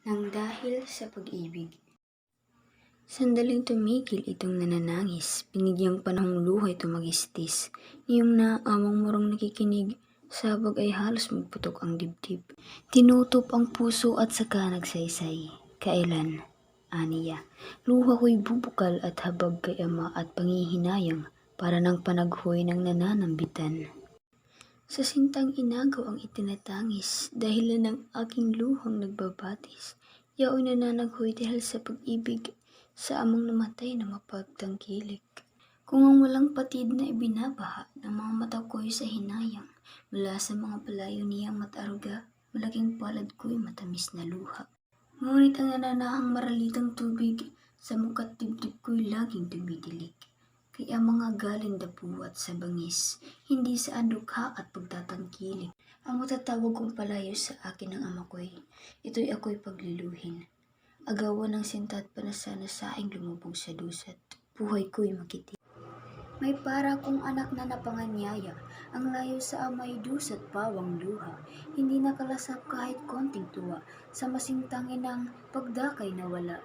Nang dahil sa pag-ibig. Sandaling tumigil itong nananangis, binigyang panahong luhay tumagistis. Niyong naamang murang nakikinig, sabag ay halos magputok ang dibdib. Tinutup ang puso at saka nagsaysay. Kailan? Aniya. Luha ko'y bubukal at habag kay ama at pangihinayang para ng panaghoy ng nananambitan. Sa sintang inagaw ang itinatangis, dahilan ng aking luhang nagbabatis. Yao'y nananaghoy dahil sa pag-ibig, sa amang namatay na mapagtangkilik. Kung ang walang patid na ibinabaha ng mga mata ko'y sa hinayang, mula sa mga palayo niyang mataruga, malaking palad ko'y matamis na luha. Ngunit ang nananahang maralitang tubig, sa mukat dibdib ko'y laging dumidilig. Kaya mga galindapuwat sa bangis, hindi sa andukha at pagtatangkilik. Ang matatawag kong palayo sa akin ng ama ko'y, ito'y ako'y pagliluhin. Agawan ng sinta at panasana sa aking lumubog sa dusat, buhay ko'y makiti. May para kong anak na napanganyaya, ang layo sa amay dusat pawang luha, hindi nakalasap kahit konting tuwa, sa masintangin ng pagdakay na wala,